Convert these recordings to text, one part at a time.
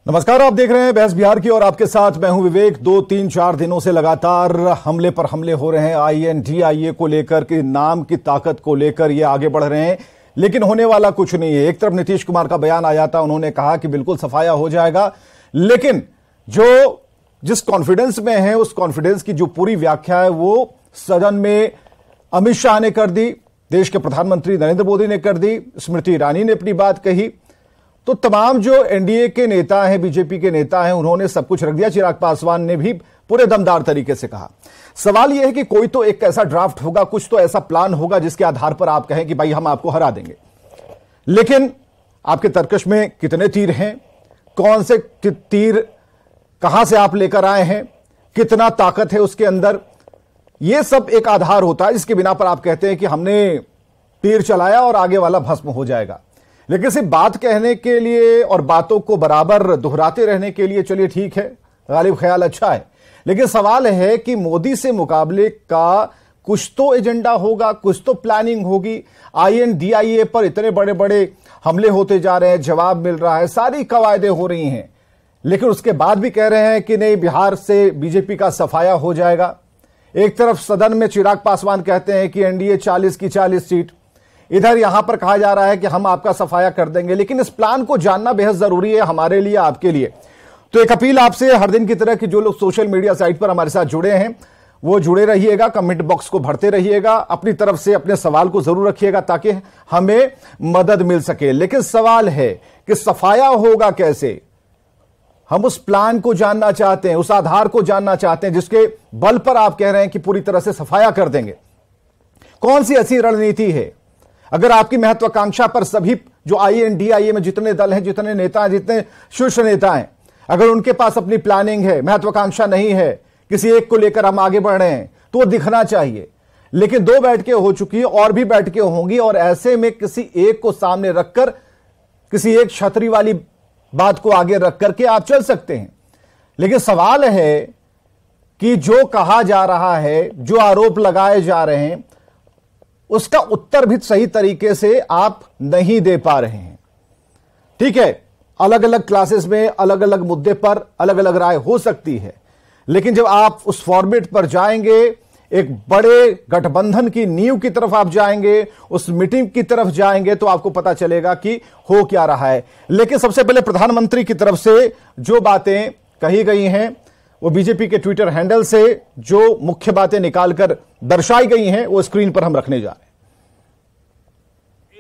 नमस्कार, आप देख रहे हैं बहस बिहार की और आपके साथ मैं हूं विवेक। 2-3-4 दिनों से लगातार हमले पर हमले हो रहे हैं। INDIA को लेकर के, नाम की ताकत को लेकर ये आगे बढ़ रहे हैं, लेकिन होने वाला कुछ नहीं है। एक तरफ नीतीश कुमार का बयान आया था, उन्होंने कहा कि बिल्कुल सफाया हो जाएगा, लेकिन जिस कॉन्फिडेंस में है उस कॉन्फिडेंस की जो पूरी व्याख्या है वो सदन में अमित शाह ने कर दी, देश के प्रधानमंत्री नरेंद्र मोदी ने कर दी, स्मृति ईरानी ने अपनी बात कही, तो तमाम जो एनडीए के नेता हैं, बीजेपी के नेता हैं, उन्होंने सब कुछ रख दिया। चिराग पासवान ने भी पूरे दमदार तरीके से कहा। सवाल यह है कि कोई तो एक ऐसा ड्राफ्ट होगा, कुछ तो ऐसा प्लान होगा जिसके आधार पर आप कहें कि भाई हम आपको हरा देंगे। लेकिन आपके तर्कश में कितने तीर हैं, कौन से तीर कहां से आप लेकर आए हैं, कितना ताकत है उसके अंदर, यह सब एक आधार होता है जिसके बिना पर आप कहते हैं कि हमने तीर चलाया और आगे वाला भस्म हो जाएगा। लेकिन सिर्फ बात कहने के लिए और बातों को बराबर दोहराते रहने के लिए चलिए ठीक है, गालिब ख्याल अच्छा है, लेकिन सवाल है कि मोदी से मुकाबले का कुछ तो एजेंडा होगा, कुछ तो प्लानिंग होगी। INDIA पर इतने बड़े बड़े हमले होते जा रहे हैं, जवाब मिल रहा है, सारी कवायदें हो रही हैं, लेकिन उसके बाद भी कह रहे हैं कि नहीं, बिहार से बीजेपी का सफाया हो जाएगा। एक तरफ सदन में चिराग पासवान कहते हैं कि एनडीए 40 की 40 सीट, इधर यहां पर कहा जा रहा है कि हम आपका सफाया कर देंगे। लेकिन इस प्लान को जानना बेहद जरूरी है हमारे लिए, आपके लिए। तो एक अपील आपसे, हर दिन की तरह कि जो लोग सोशल मीडिया साइट पर हमारे साथ जुड़े हैं वो जुड़े रहिएगा, कमेंट बॉक्स को भरते रहिएगा, अपनी तरफ से अपने सवाल को जरूर रखिएगा ताकि हमें मदद मिल सके। लेकिन सवाल है कि सफाया होगा कैसे, हम उस प्लान को जानना चाहते हैं, उस आधार को जानना चाहते हैं जिसके बल पर आप कह रहे हैं कि पूरी तरह से सफाया कर देंगे। कौन सी ऐसी रणनीति है? अगर आपकी महत्वाकांक्षा पर सभी जो INDIA में जितने दल हैं, जितने नेता हैं, जितने शीर्ष नेता हैं, अगर उनके पास अपनी प्लानिंग है, महत्वाकांक्षा नहीं है, किसी एक को लेकर हम आगे बढ़ रहे हैं, तो वो दिखना चाहिए। लेकिन 2 बैठकें हो चुकी है, और भी बैठकें होंगी, और ऐसे में किसी एक को सामने रखकर, किसी एक छतरी वाली बात को आगे रख करके आप चल सकते हैं। लेकिन सवाल है कि जो कहा जा रहा है, जो आरोप लगाए जा रहे हैं, उसका उत्तर भी सही तरीके से आप नहीं दे पा रहे हैं। ठीक है, अलग अलग क्लासेस में अलग अलग मुद्दे पर अलग अलग राय हो सकती है, लेकिन जब आप उस फॉर्मेट पर जाएंगे, एक बड़े गठबंधन की नींव की तरफ आप जाएंगे, उस मीटिंग की तरफ जाएंगे, तो आपको पता चलेगा कि हो क्या रहा है। लेकिन सबसे पहले प्रधानमंत्री की तरफ से जो बातें कही गई हैं, वो बीजेपी के ट्विटर हैंडल से जो मुख्य बातें निकालकर दर्शाई गई हैं, वो स्क्रीन पर हम रखने जा रहे हैं।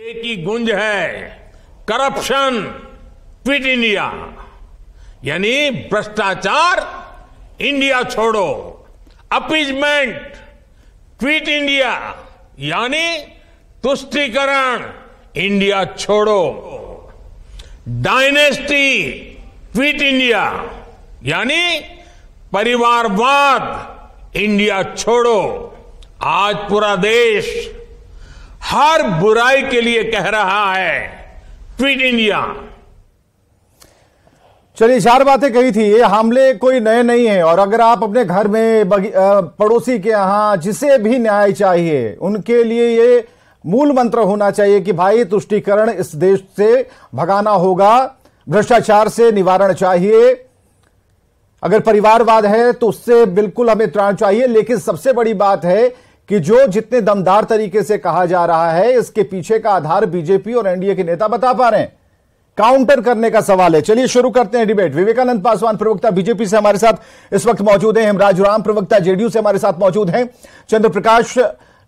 एक ही गुंज है, करप्शन क्विट इंडिया, यानी भ्रष्टाचार इंडिया छोड़ो, अपीजमेंट क्विट इंडिया, यानी तुष्टीकरण इंडिया छोड़ो, डायनेस्टी क्विट इंडिया, यानी परिवारवाद इंडिया छोड़ो। आज पूरा देश हर बुराई के लिए कह रहा है क्विट इंडिया। चलिए, 4 बातें कही थी। ये हमले कोई नए नहीं है, और अगर आप अपने घर में, पड़ोसी के यहां जिसे भी न्याय चाहिए, उनके लिए ये मूल मंत्र होना चाहिए कि भाई तुष्टीकरण इस देश से भगाना होगा, भ्रष्टाचार से निवारण चाहिए, अगर परिवारवाद है तो उससे बिल्कुल हमें त्राण चाहिए। लेकिन सबसे बड़ी बात है कि जो जितने दमदार तरीके से कहा जा रहा है, इसके पीछे का आधार बीजेपी और एनडीए के नेता बता पा रहे हैं। काउंटर करने का सवाल है। चलिए शुरू करते हैं डिबेट। विवेकानंद पासवान प्रवक्ता बीजेपी से हमारे साथ इस वक्त मौजूद हैं, हेमराज राम प्रवक्ता जेडीयू से हमारे साथ मौजूद हैं, चंद्र प्रकाश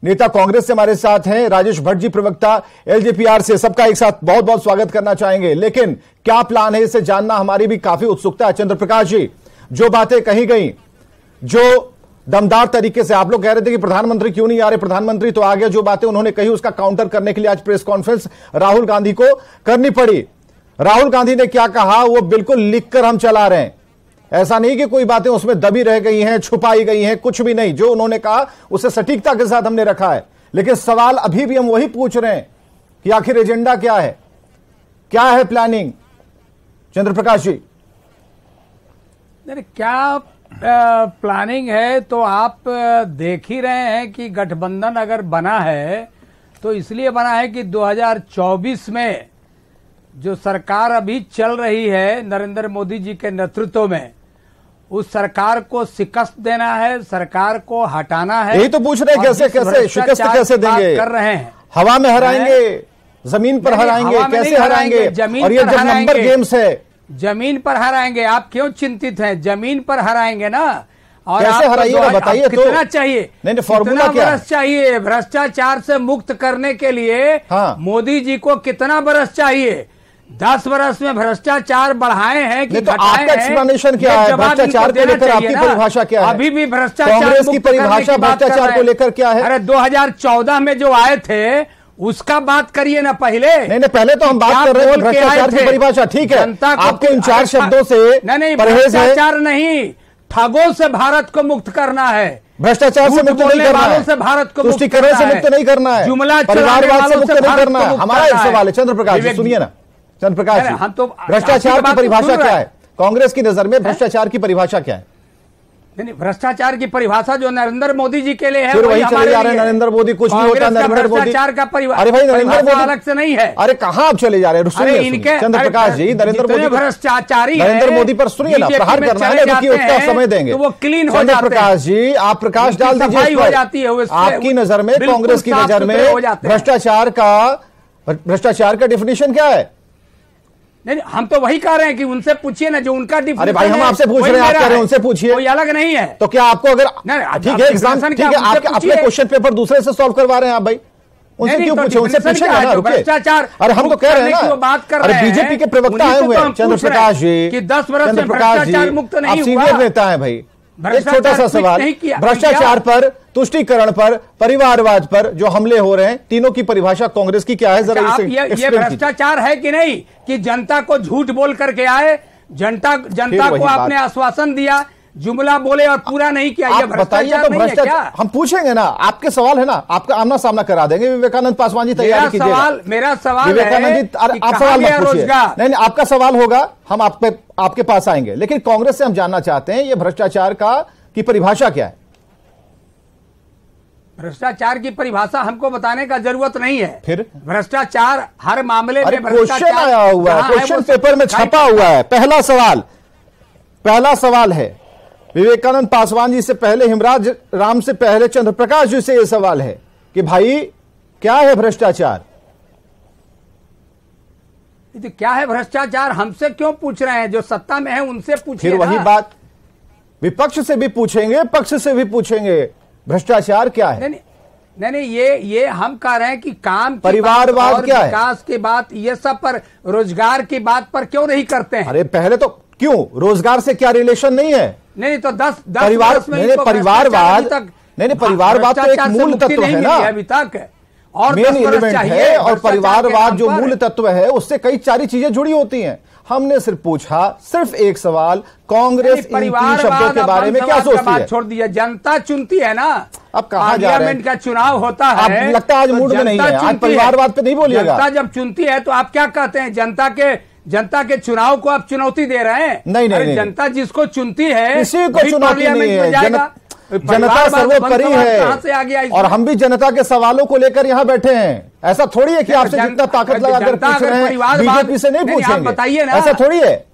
नेता कांग्रेस से हमारे साथ हैं, राजेश भट्ट जी प्रवक्ता LJPR से। सबका एक साथ बहुत बहुत स्वागत करना चाहेंगे। लेकिन क्या प्लान है, इसे जानना हमारी भी काफी उत्सुकता है। चंद्र प्रकाश जी, जो बातें कही गई, जो दमदार तरीके से आप लोग कह रहे थे कि प्रधानमंत्री क्यों नहीं आ रहे, प्रधानमंत्री तो आ गए, जो बातें उन्होंने कही उसका काउंटर करने के लिए आज प्रेस कॉन्फ्रेंस राहुल गांधी को करनी पड़ी। राहुल गांधी ने क्या कहा वो बिल्कुल लिखकर हम चला रहे हैं, ऐसा नहीं कि कोई बातें उसमें दबी रह गई हैं, छुपाई गई हैं, कुछ भी नहीं। जो उन्होंने कहा उसे सटीकता के साथ हमने रखा है। लेकिन सवाल अभी भी हम वही पूछ रहे हैं कि आखिर एजेंडा क्या है, क्या है प्लानिंग? चंद्र प्रकाश जी, क्या प्लानिंग है तो आप देख ही रहे हैं कि गठबंधन अगर बना है तो इसलिए बना है कि 2024 में जो सरकार अभी चल रही है नरेंद्र मोदी जी के नेतृत्व में, उस सरकार को शिकस्त देना है, सरकार को हटाना है। यही तो पूछ रहे हैं, कैसे शिकस्त कैसे देंगे? कर रहे हैं, हवा में हराएंगे, जमीन पर हराएंगे, कैसे हराएंगे? जमीन और ये जब नंबर गेम्स है, जमीन पर हराएंगे। आप क्यों चिंतित हैं? जमीन पर हराएंगे ना। और कैसे हराइएगा बताइए? कितना चाहिए? नहीं, फॉर्मूला क्या बरस चाहिए भ्रष्टाचार से मुक्त करने के लिए? हाँ। मोदी जी को कितना बरस चाहिए? 10 वर्ष में भ्रष्टाचार बढ़ाए हैं कि तो आपका एक्सप्लेनेशन क्या है? भ्रष्टाचार को लेकर आपकी परिभाषा क्या है? अभी भी भ्रष्टाचार, कांग्रेस की परिभाषा भ्रष्टाचार को लेकर क्या है? अरे 2014 में जो आए थे उसका बात करिए ना पहले। नहीं, पहले तो हम बात कर रहे हैं भ्रष्टाचार की परिभाषा। ठीक है, आपके इन 4 शब्दों से नहीं, भ्रष्टाचार नहीं, ठगों से भारत को मुक्त करना है। भ्रष्टाचार से मुक्त नहीं करना है, से भारत को तुष्टीकरण से मुक्त नहीं करना है, जुमला परिवारवाद से मुक्त नहीं करना है। हमारा एक सवाल है, चंद्र प्रकाश जी सुनिए ना। चंद्र प्रकाश जी, हम तो भ्रष्टाचार की परिभाषा क्या है? कांग्रेस की नजर में भ्रष्टाचार की परिभाषा क्या है? नहीं, भ्रष्टाचार की परिभाषा जो नरेंद्र मोदी जी के लिए है, फिर वही चले जा रहे हैं। नरेंद्र मोदी कुछ नहीं होता, नरेंद्र मोदी भ्रष्टाचार का परिभाषा। अरे भाई, नरेंद्र मोदी अलग से नहीं है। अरे कहां आप चले जा रहे हैं? इनके चंद्र प्रकाश जी, नरेंद्र मोदी भ्रष्टाचारी, नरेंद्र मोदी पर सुनिए ना, प्रहार करना है, रुकिए, उसका समय देंगे। वो क्लीन हो चंद्र जाते हैं। प्रकाश जी, आप प्रकाश डाल दीजिए हो जाती है आपकी नजर में, कांग्रेस की नजर में भ्रष्टाचार का डेफिनेशन क्या है? नहीं, हम तो वही कह रहे हैं कि उनसे पूछिए ना जो उनका डिफिनेशन। अरे भाई, हम आपसे पूछ रहे हैं, आप कह रहे हैं उनसे पूछिए, कोई अलग नहीं है। तो क्या आपको अगर ठीक है एग्जाम, ठीक है, आपके अपने क्वेश्चन पेपर दूसरे से सॉल्व करवा रहे हैं आप भाई, उनसे क्यों पूछे? उनसे पूछेगा ना, रुकिए। भ्रष्टाचार, अरे हम तो कह रहे हैं ना, बात कर रहे हैं, बीजेपी के प्रवक्ता आए हुए हैं चंद्र प्रकाश जी कि 10 वर्ष में भ्रष्टाचार मुक्त नहीं हुआ। सीनियर नेता है भाई। एक छोटा सा सवाल, भ्रष्टाचार पर, तुष्टीकरण पर, परिवारवाद पर जो हमले हो रहे हैं, तीनों की परिभाषा कांग्रेस की क्या है? जरा ये भ्रष्टाचार है कि नहीं कि जनता को झूठ बोल करके आए, जनता को आपने आश्वासन दिया, जुमला बोले और पूरा नहीं किया? ये भ्रष्टाचार तो भ्रष्टाचार हम पूछेंगे ना, आपके सवाल है ना, आपका आमना सामना करा देंगे। विवेकानंद पासवान जी तैयारी कीजिएगा। मेरा सवाल विवेकानंद जी, आप सवाल मत पूछिए। नहीं, आपका सवाल होगा, हम आपके पास आएंगे। लेकिन कांग्रेस से हम जानना चाहते हैं ये भ्रष्टाचार की परिभाषा क्या है? भ्रष्टाचार की परिभाषा हमको बताने का जरूरत नहीं है। फिर भ्रष्टाचार हर मामले में क्वेश्चन आया हुआ है, क्वेश्चन पेपर में छपा हुआ है। पहला सवाल है विवेकानंद पासवान जी से पहले, हिमराज राम से पहले चंद्र प्रकाश जी से यह सवाल है कि भाई क्या है भ्रष्टाचार? क्या है भ्रष्टाचार? हमसे क्यों पूछ रहे हैं? जो सत्ता में है उनसे पूछिए। फिर वही बात, विपक्ष से भी पूछेंगे, पक्ष से भी पूछेंगे, भ्रष्टाचार क्या है? नहीं, ये हम कह रहे हैं कि काम, परिवारवाद क्या है, विकास की बात, ये सब पर, रोजगार की बात पर क्यों नहीं करते हैं? अरे पहले तो क्यों, रोजगार से क्या रिलेशन नहीं है? नहीं तो 10 परिवारवाद, परिवारवाद तो एक मूल तत्व है ना, अभी तक और मेन एलिमेंट है। और परिवारवाद जो मूल तत्व है उससे कई सारी चीजें जुड़ी होती हैं। हमने सिर्फ पूछा, सिर्फ एक सवाल, कांग्रेस इन तीन शब्दों के बारे में क्या सोचती है? छोड़ दिया, जनता चुनती है ना। अब कहां जा रहे हैं? पार्लियामेंट का चुनाव होता है, लगता है आज मूड में नहीं है, आज परिवारवाद पे नहीं बोलिएगा। जनता जब चुनती है तो आप क्या कहते हैं? जनता के चुनाव को आप चुनौती दे रहे हैं? नहीं, जनता जिसको चुनती है किसी को चुनौती नहीं है। जनता सर्वोपरि है और हम भी जनता के सवालों को लेकर यहां बैठे हैं। ऐसा थोड़ी है कि आपसे जितना ताकत लगाकर पूछ रहे हैं बीजेपी से नहीं पूछेंगे, बताइए ना। ऐसा थोड़ी है,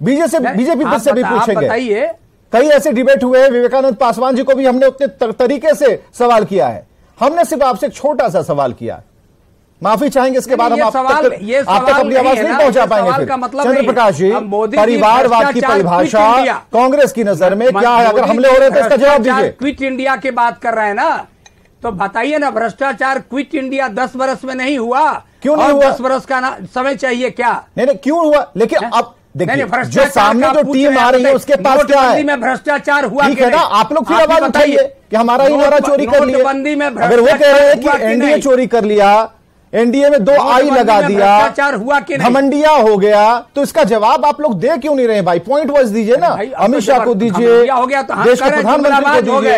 बीजेपी से भी पूछेंगे। बताइए, कई ऐसे डिबेट हुए हैं, विवेकानंद पासवान जी को भी हमने उतने तरीके से सवाल किया है। हमने सिर्फ आपसे एक छोटा सा सवाल किया, माफी चाहेंगे इसके बाद हम आप तक अपनी आवाज नहीं पहुंचा पाएंगे। चंद्र प्रकाश जी, परिवारवाद की परिभाषा कांग्रेस की नजर में क्या है? अगर हमले हो रहे थे इसका जवाब दीजिए। क्विट इंडिया की बात कर रहे हैं ना, तो बताइए ना, भ्रष्टाचार क्विट इंडिया 10 वर्ष में नहीं हुआ? क्यों नहीं हुआ? 10 वर्ष का समय चाहिए क्या? नहीं, क्यों हुआ? लेकिन अब देखिए, जो सामने जो टीम आ रही है उसके पास क्या है? में भ्रष्टाचार हुआ, ठीक है ना? आप लोग फिर आवाज उठाइए कि हमारा ही नारा चोरी कर लिया। अगर वो कह रहे हैं कि एनडीए चोरी कर लिया, एनडीए में 2 आई लगा दिया, हुआ कि घमंडिया हो गया, तो इसका जवाब आप लोग दे क्यों नहीं रहे भाई? पॉइंट वाइज दीजिए ना, अमित शाह को दीजिए, देश के प्रधानमंत्री को दीजिए।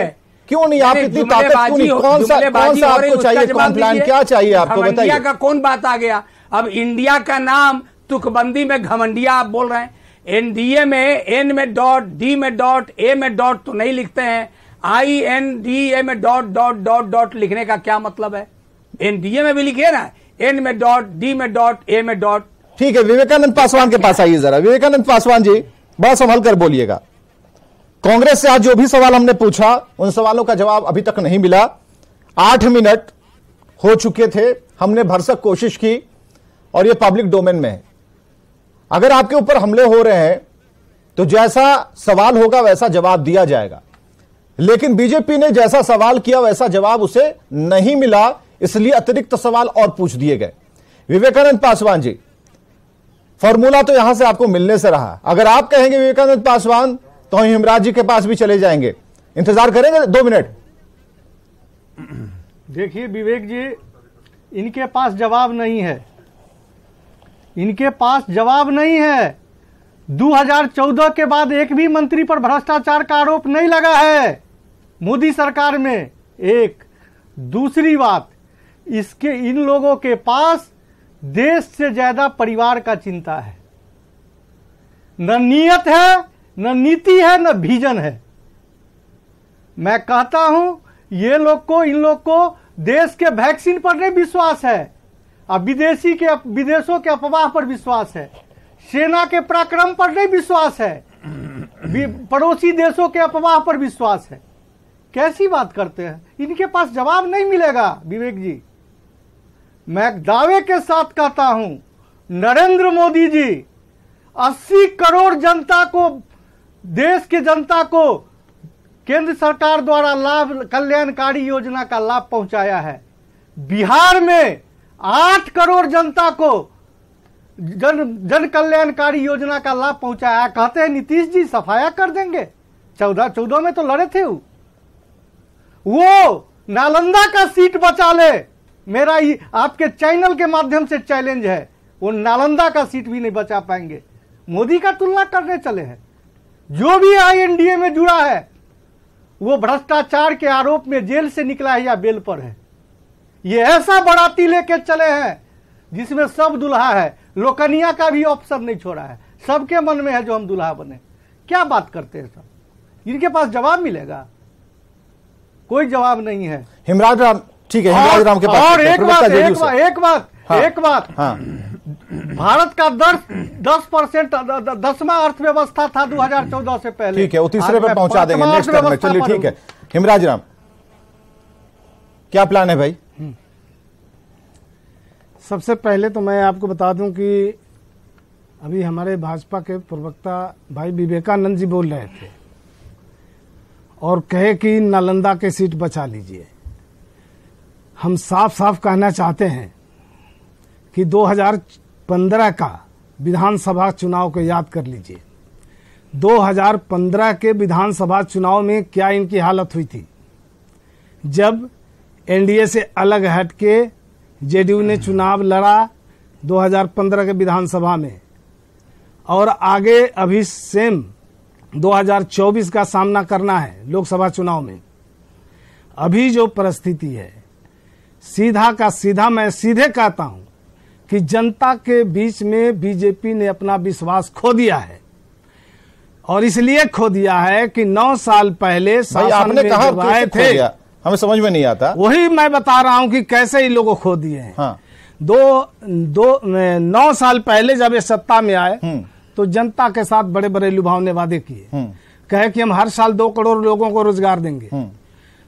क्यों नहीं? आप इतनी ताकत क्यों नहीं? कौन सा आपको चाहिए? कौन प्लान क्या चाहिए आपको? बताइए। का कौन बात आ गया? अब इंडिया का नाम तुकबंदी में घमंडिया आप बोल रहे हैं। एनडीए में एन में डॉट, डी में डॉट, ए में डॉट तो नहीं लिखते हैं। INDA में डॉट डॉट डॉट डॉट लिखने का क्या मतलब है? एनडीए में भी लिखिए ना, एन में डॉट, डी में डॉट, ए में डॉट। ठीक है, विवेकानंद पासवान के पास आइए जरा। विवेकानंद पासवान जी, बड़ा संभल कर बोलिएगा। कांग्रेस से आज जो भी सवाल हमने पूछा उन सवालों का जवाब अभी तक नहीं मिला। 8 मिनट हो चुके थे, हमने भरसक कोशिश की और यह पब्लिक डोमेन में है। अगर आपके ऊपर हमले हो रहे हैं तो जैसा सवाल होगा वैसा जवाब दिया जाएगा, लेकिन बीजेपी ने जैसा सवाल किया वैसा जवाब उसे नहीं मिला, इसलिए अतिरिक्त सवाल और पूछ दिए गए। विवेकानंद पासवान जी, फॉर्मूला तो यहां से आपको मिलने से रहा। अगर आप कहेंगे विवेकानंद पासवान तो हम हिमराज जी के पास भी चले जाएंगे। इंतजार करेंगे 2 मिनट। देखिए विवेक जी, इनके पास जवाब नहीं है, इनके पास जवाब नहीं है। 2014 के बाद एक भी मंत्री पर भ्रष्टाचार का आरोप नहीं लगा है मोदी सरकार में। एक दूसरी बात, इसके इन लोगों के पास देश से ज्यादा परिवार का चिंता है। न नियत है, न नीति है, न विजन है। मैं कहता हूं ये लोग को, इन लोग को देश के वैक्सीन पर नहीं विश्वास है, अब विदेशों के अफवाह पर विश्वास है, सेना के पराक्रम पर नहीं विश्वास है, पड़ोसी देशों के अफवाह पर विश्वास है। कैसी बात करते हैं? इनके पास जवाब नहीं मिलेगा विवेक जी। मैं दावे के साथ कहता हूं, नरेंद्र मोदी जी 80 करोड़ जनता को, देश के जनता को केंद्र सरकार द्वारा लाभ, कल्याणकारी योजना का लाभ पहुंचाया है। बिहार में 8 करोड़ जनता को जन कल्याणकारी योजना का लाभ पहुंचाया। कहते हैं नीतीश जी सफाया कर देंगे। 14 में तो लड़े थे वो नालंदा का सीट बचा ले। मेरा आपके चैनल के माध्यम से चैलेंज है, वो नालंदा का सीट भी नहीं बचा पाएंगे। मोदी का तुलना करने चले हैं। जो भी INDA में जुड़ा है वो भ्रष्टाचार के आरोप में जेल से निकला है या बेल पर है। ये ऐसा बाराती लेके चले हैं जिसमें सब दुल्हा है, लोकनिया का भी ऑप्शन नहीं छोड़ा है। सबके मन में है जो हम दुल्हा बने। क्या बात करते हैं सब? इनके पास जवाब मिलेगा? कोई जवाब नहीं है। हिमराज राम, ठीक है, हिमराज राम के पास। और एक बात, हाँ। भारत का 10% 10वां अर्थव्यवस्था था 2014 से पहले। ठीक है, वो तीसरे पे पहुंचा देंगे नेक्स्ट टर्म में। चलिए ठीक है, हिमराज राम क्या प्लान है भाई? सबसे पहले तो मैं आपको बता दूं कि अभी हमारे भाजपा के प्रवक्ता भाई विवेकानंद जी बोल रहे थे और कहे कि नालंदा के सीट बचा लीजिए। हम साफ साफ कहना चाहते हैं कि 2015 का विधानसभा चुनाव को याद कर लीजिए। 2015 के विधानसभा चुनाव में क्या इनकी हालत हुई थी, जब NDA से अलग हटके JDU ने चुनाव लड़ा 2015 के विधानसभा में, और आगे अभी सेम 2024 का सामना करना है लोकसभा चुनाव में। अभी जो परिस्थिति है, सीधा का सीधा मैं सीधे कहता हूं कि जनता के बीच में बीजेपी ने अपना विश्वास खो दिया है। और इसलिए खो दिया है कि 9 साल पहले शासन में जब आए थे, हमें समझ में नहीं आता। वही मैं बता रहा हूं कि कैसे ही लोगों खो दिए हैं। हाँ। 9 साल पहले जब ये सत्ता में आए तो जनता के साथ बड़े बड़े लुभावने वादे किए, कहे कि हम हर साल 2 करोड़ लोगों को रोजगार देंगे।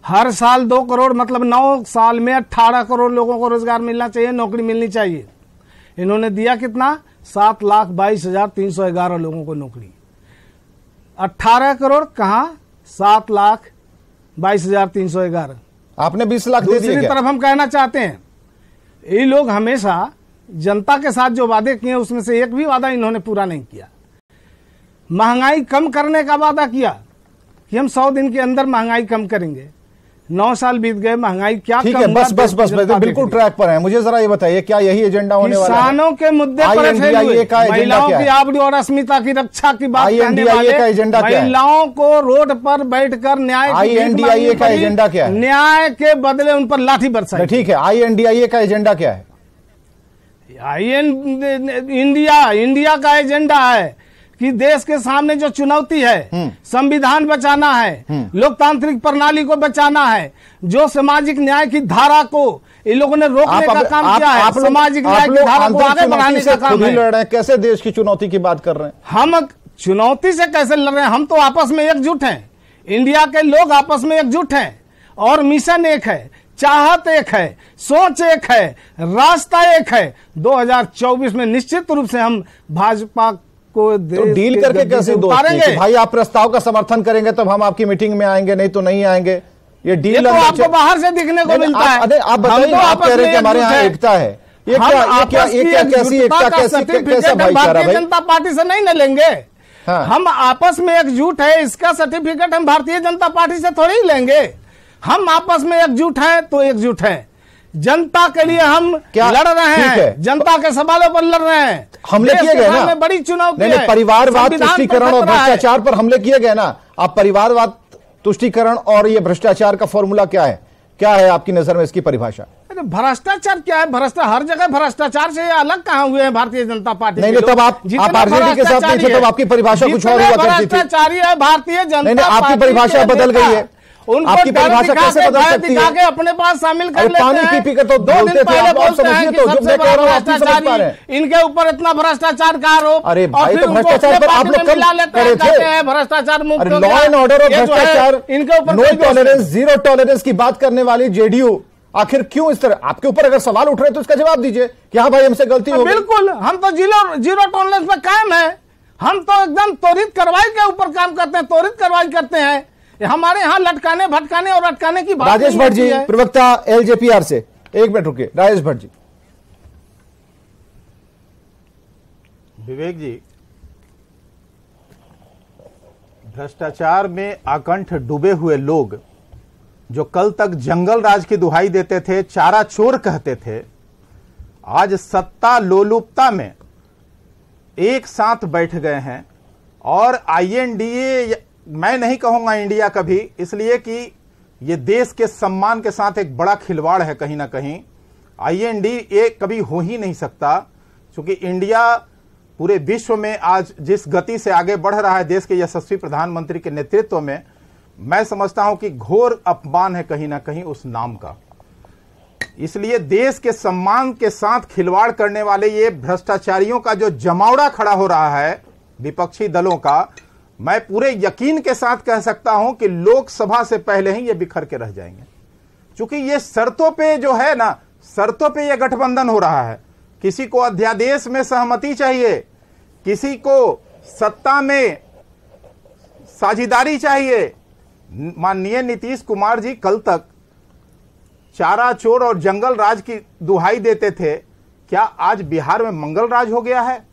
हर साल 2 करोड़ मतलब 9 साल में 18 करोड़ लोगों को रोजगार मिलना चाहिए, नौकरी मिलनी चाहिए। इन्होंने दिया कितना? 7,22,311 लोगों को नौकरी। 18 करोड़ कहां, 7,22,311। आपने 20 लाख दे दिए। दूसरी तरफ हम कहना चाहते हैं, ये लोग हमेशा जनता के साथ जो वादे किए उसमें से एक भी वादा इन्होंने पूरा नहीं किया। महंगाई कम करने का वादा किया कि हम 100 दिन के अंदर महंगाई कम करेंगे। 9 साल बीत गए, महंगाई क्या ठीक है, बस बिल्कुल ट्रैक पर है। मुझे जरा ये बताइए, क्या यही एजेंडा होने वाला है? किसानों के मुद्दे पर, महिलाओं की आबरू और अस्मिता की रक्षा की बात करने वाले, का एजेंडा क्या है? महिलाओं को रोड पर बैठकर न्याय, INDIA का एजेंडा क्या है? न्याय के बदले उन पर लाठी बरसाई। ठीक है, INDIA का एजेंडा क्या है? इंडिया का एजेंडा है कि देश के सामने जो चुनौती है, संविधान बचाना है, लोकतांत्रिक प्रणाली को बचाना है, जो सामाजिक न्याय की धारा को इन लोगों ने रोकने का काम किया है, सामाजिक न्याय की धारा को आगे बढ़ाने का काम है। लड़ रहे हैं, कैसे देश की चुनौती की बात कर रहे हैं? हम चुनौती से कैसे लड़ रहे हैं? हम तो आपस में एकजुट हैं, इंडिया के लोग आपस में एकजुट हैं, और मिशन एक है, चाहत एक है, सोच एक है, रास्ता एक है। 2024 में निश्चित रूप से हम भाजपा को तो डील करके कैसे उतारेंगे? भाई आप प्रस्ताव का समर्थन करेंगे तब हम आपकी मीटिंग में आएंगे, नहीं तो नहीं आएंगे। ये डील तो आपको बाहर से दिखने को मिलता है। आप बताइए, आप कह रहे हैं कि हमारे यहाँ एकता है, ये क्या कैसी एकता, कैसा भाईचारा? भारतीय जनता पार्टी से नहीं न लेंगे। हम आपस में एकजुट है, इसका सर्टिफिकेट हम भारतीय जनता पार्टी से थोड़ी ही लेंगे। हम आपस में एकजुट हैं तो एकजुट हैं, जनता के लिए हम लड़ रहे हैं, जनता के सवालों पर लड़ रहे हैं। हमले किए गए ना, बड़ी चुनौती है, परिवारवाद, तुष्टीकरण और भ्रष्टाचार पर हमले किए गए ना। आप परिवारवाद, तुष्टीकरण और ये भ्रष्टाचार का फॉर्मूला क्या है आपकी नजर में, इसकी परिभाषा? भ्रष्टाचार क्या है? हर जगह भ्रष्टाचार से अलग कहाँ हुए हैं भारतीय जनता पार्टी? नहीं, तब आप आरजेडी के साथ नहीं थे, तब आपकी परिभाषा कुछ और हुआ करती थी। भ्रष्टाचारी है भारतीय जनता पार्टी, आपकी परिभाषा बदल गई है। आपकी परिभाषा कैसे बदल सकती है? अपने पास शामिल कर लेते पानी पी पी कर तो 2 दिन पहले बोलते हैं कि सबसे बड़ा भ्रष्टाचारी, इनके ऊपर इतना भ्रष्टाचार का आरोप। अरे भाई, तो भ्रष्टाचार पर आप लोग कब करे थे? भ्रष्टाचार मुक्त, लॉ एंड ऑर्डर और भ्रष्टाचार, इनके ऊपर नो टॉलरेंस, जीरो टॉलरेंस की बात करने वाली जेडीयू आखिर क्यों इस तरह? आपके ऊपर अगर सवाल उठ रहे तो इसका जवाब दीजिए कि हाँ भाई हमसे गलती हो गई। बिल्कुल, हम तो जीरो टॉलरेंस में कायम है। हम तो एकदम त्वरित कार्रवाई के ऊपर काम करते हैं, त्वरित कार्रवाई करते हैं। हमारे यहाँ लटकाने, भटकाने और अटकाने की बात। राजेश भट्ट जी, प्रवक्ता एलजेपीआर से, एक मिनट रुकिए। राजेश भट्ट जी। विवेक जी, भ्रष्टाचार में आकंठ डूबे हुए लोग जो कल तक जंगल राज की दुहाई देते थे, चारा चोर कहते थे, आज सत्ता लोलुपता में एक साथ बैठ गए हैं। और आईएनडीए, मैं नहीं कहूंगा इंडिया कभी, इसलिए कि यह देश के सम्मान के साथ एक बड़ा खिलवाड़ है कहीं ना कहीं। आईएनडीए कभी हो ही नहीं सकता, क्योंकि इंडिया पूरे विश्व में आज जिस गति से आगे बढ़ रहा है देश के यशस्वी प्रधानमंत्री के नेतृत्व में, मैं समझता हूं कि घोर अपमान है कहीं ना कहीं उस नाम का। इसलिए देश के सम्मान के साथ खिलवाड़ करने वाले ये भ्रष्टाचारियों का जो जमावड़ा खड़ा हो रहा है विपक्षी दलों का, मैं पूरे यकीन के साथ कह सकता हूं कि लोकसभा से पहले ही ये बिखर के रह जाएंगे। क्योंकि ये शर्तों पे जो है ना, शर्तों पे ये गठबंधन हो रहा है। किसी को अध्यादेश में सहमति चाहिए, किसी को सत्ता में साझेदारी चाहिए। माननीय नीतीश कुमार जी कल तक चारा चोर और जंगल राज की दुहाई देते थे, क्या आज बिहार में मंगल राज हो गया है?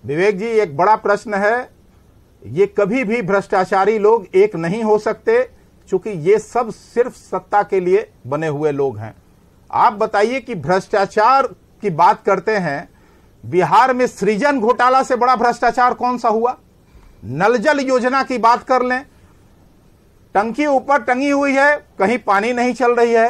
विवेक जी, एक बड़ा प्रश्न है। ये कभी भी भ्रष्टाचारी लोग एक नहीं हो सकते, क्योंकि ये सब सिर्फ सत्ता के लिए बने हुए लोग हैं। आप बताइए कि भ्रष्टाचार की बात करते हैं, बिहार में सृजन घोटाला से बड़ा भ्रष्टाचार कौन सा हुआ? नल जल योजना की बात कर लें, टंकी ऊपर टंगी हुई है, कहीं पानी नहीं चल रही है,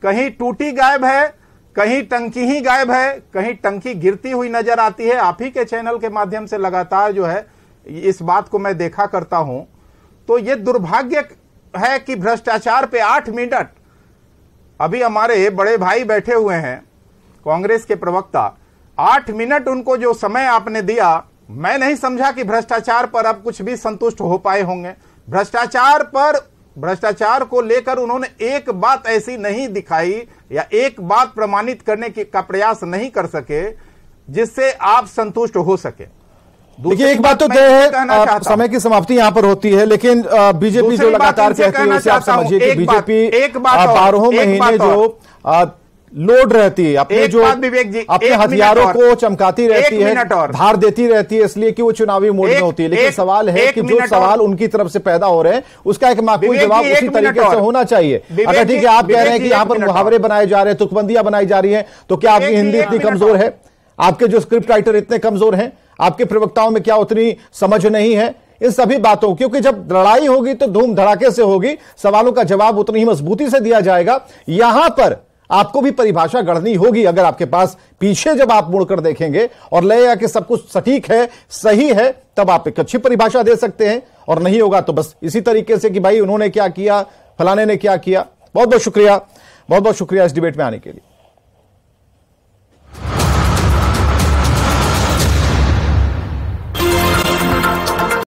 कहीं टूटी गायब है, कहीं टंकी ही गायब है, कहीं टंकी गिरती हुई नजर आती है। आप ही के चैनल के माध्यम से लगातार जो है इस बात को मैं देखा करता हूं। तो यह दुर्भाग्य है कि भ्रष्टाचार पे 8 मिनट, अभी हमारे बड़े भाई बैठे हुए हैं कांग्रेस के प्रवक्ता, 8 मिनट उनको जो समय आपने दिया, मैं नहीं समझा कि भ्रष्टाचार पर अब कुछ भी संतुष्ट हो पाए होंगे। भ्रष्टाचार को लेकर उन्होंने एक बात ऐसी नहीं दिखाई या एक बात प्रमाणित करने का प्रयास नहीं कर सके जिससे आप संतुष्ट हो सके। देखिए, एक बात तो तय है, समय की समाप्ति यहां पर होती है, लेकिन बीजेपी जो लगातार कहती है उसे आप समझिए कि बीजेपी 12 महीने जो लोड रहती है अपने जो अपने हथियारों को चमकाती रहती है, धार देती रहती है, इसलिए कि वो चुनावी मोड में होती है। लेकिन सवाल है कि जो सवाल उनकी तरफ से पैदा हो रहे हैं उसका एक माकूल जवाब उसी तरीके से होना चाहिए। अगर ठीक है, आप कह रहे हैं कि यहाँ पर मुहावरे बनाए जा रहे हैं, तुकबंदियां बनाई जा रही हैं, तो क्या आपकी हिंदी इतनी कमजोर है? आपके जो स्क्रिप्ट राइटर इतने कमजोर हैं? आपके प्रवक्ताओं में क्या उतनी समझ नहीं है इन सभी बातों? क्योंकि जब लड़ाई होगी तो धूम धड़ाके से होगी, सवालों का जवाब उतनी ही मजबूती से दिया जाएगा। यहां पर आपको भी परिभाषा गढ़नी होगी। अगर आपके पास पीछे जब आप मुड़कर देखेंगे और लगे कि सब कुछ सटीक है, सही है, तब आप एक अच्छी परिभाषा दे सकते हैं, और नहीं होगा तो बस इसी तरीके से कि भाई उन्होंने क्या किया, फलाने ने क्या किया। बहुत बहुत शुक्रिया, बहुत बहुत शुक्रिया इस डिबेट में आने के लिए।